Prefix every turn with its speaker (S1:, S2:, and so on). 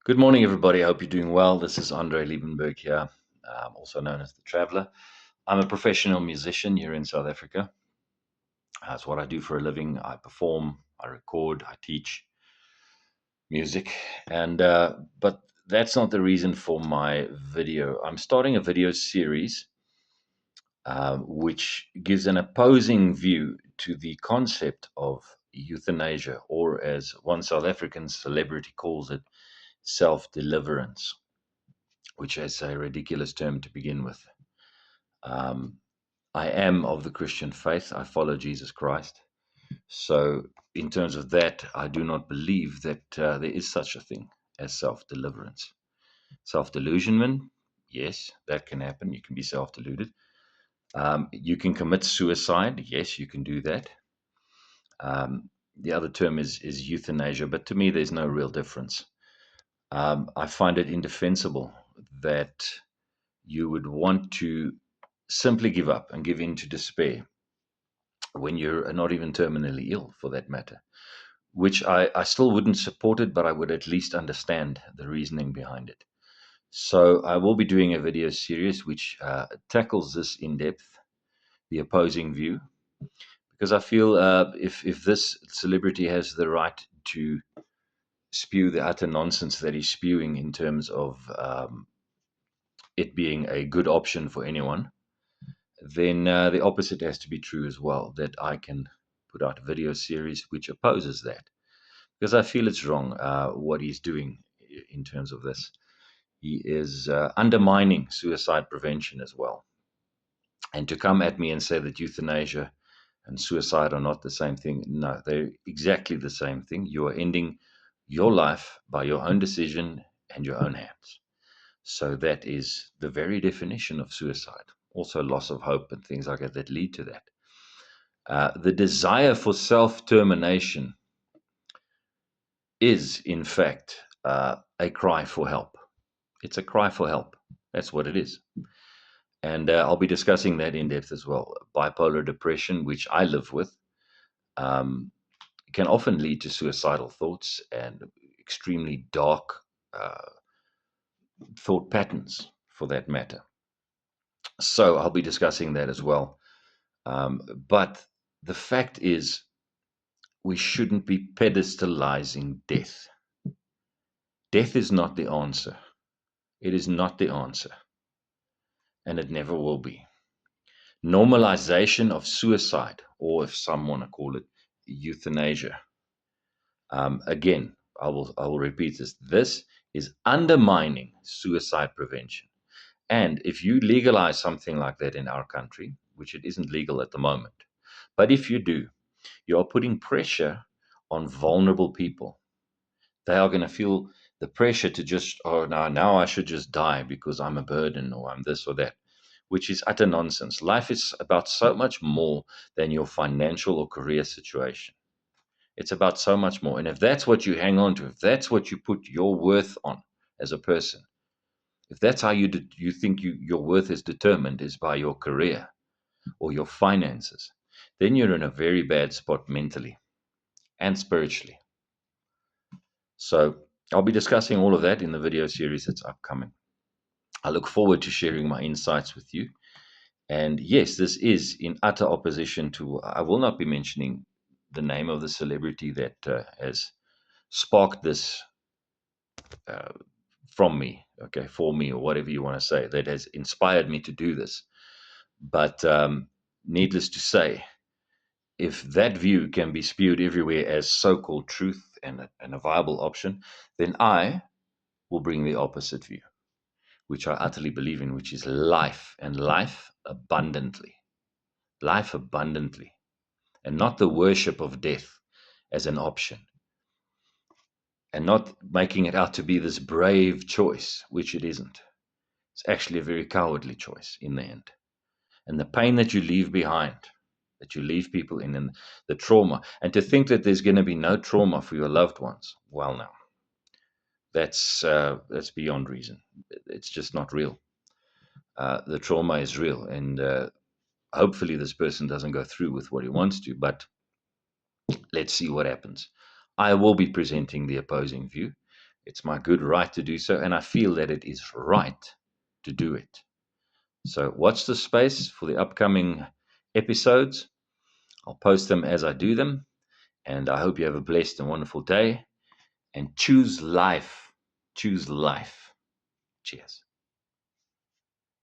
S1: Good morning, everybody. I hope you're doing well. This is Andre Liebenberg here, also known as the Traveler. I'm a professional musician here in South Africa. That's what I do for a living. I perform, I record, I teach music, and but that's not the reason for my video. I'm starting a video series which gives an opposing view to the concept of euthanasia, or as one South African celebrity calls it, self-deliverance, which is a ridiculous term to begin with. Um, I am of the Christian faith. I follow Jesus Christ. So, in terms of that, I do not believe that there is such a thing as self deliverance. Self delusionment, yes, that can happen. You can be self deluded. You can commit suicide. Yes, you can do that. The other term is euthanasia, but to me, there's no real difference. I find it indefensible that you would want to simply give up and give in to despair when you're not even terminally ill, for that matter, which I still wouldn't support it, but I would at least understand the reasoning behind it. So I will be doing a video series which tackles this in depth, the opposing view, because I feel if this celebrity has the right to spew the utter nonsense that he's spewing in terms of it being a good option for anyone, then the opposite has to be true as well, that I can put out a video series which opposes that. Because I feel it's wrong what he's doing in terms of this. He is undermining suicide prevention as well. And to come at me and say that euthanasia and suicide are not the same thing, no, they're exactly the same thing. You are ending your life by your own decision and your own hands. So that is the very definition of suicide. Also, loss of hope and things like that lead to that. The desire for self termination is, in fact, a cry for help. It's a cry for help. That's what it is. And I'll be discussing that in depth as well. Bipolar depression, which I live with, um, can often lead to suicidal thoughts and extremely dark uh, thought patterns, for that matter. So I'll be discussing that as well. But the fact is, we shouldn't be pedestalizing death. Death is not the answer. It is not the answer, and it never will be. Normalization of suicide, or if some want to call it euthanasia. Again, I will repeat this. This is undermining suicide prevention. And if you legalize something like that in our country, which it isn't legal at the moment, but if you do, you are putting pressure on vulnerable people. They are going to feel the pressure to just, oh, now I should just die because I'm a burden or I'm this or that, which is utter nonsense. Life is about so much more than your financial or career situation. It's about so much more. And if that's what you hang on to, if that's what you put your worth on as a person, if that's how you think your worth is determined is by your career or your finances, then you're in a very bad spot mentally and spiritually. So I'll be discussing all of that in the video series that's upcoming. I look forward to sharing my insights with you. And yes, this is in utter opposition to, I will not be mentioning the name of the celebrity that has sparked this uh, from me, okay, for me, or whatever you want to say, that has inspired me to do this. But needless to say, if that view can be spewed everywhere as so called truth and a viable option, then I will bring the opposite view, which I utterly believe in, which is life and life abundantly. Life abundantly, and not the worship of death as an option, and not making it out to be this brave choice, which it isn't. It's actually a very cowardly choice in the end. And the pain that you leave behind, that you leave people in, and the trauma, and to think that there's going to be no trauma for your loved ones, well, now that's beyond reason. It's just not real. The trauma is real, and hopefully this person doesn't go through with what he wants to. But let's see what happens. I will be presenting the opposing view, It's my good right to do so, and I feel that it is right to do it. So watch the space for the upcoming episodes. I'll post them as I do them, and I hope you have a blessed and wonderful day. And choose life. Choose life. Cheers.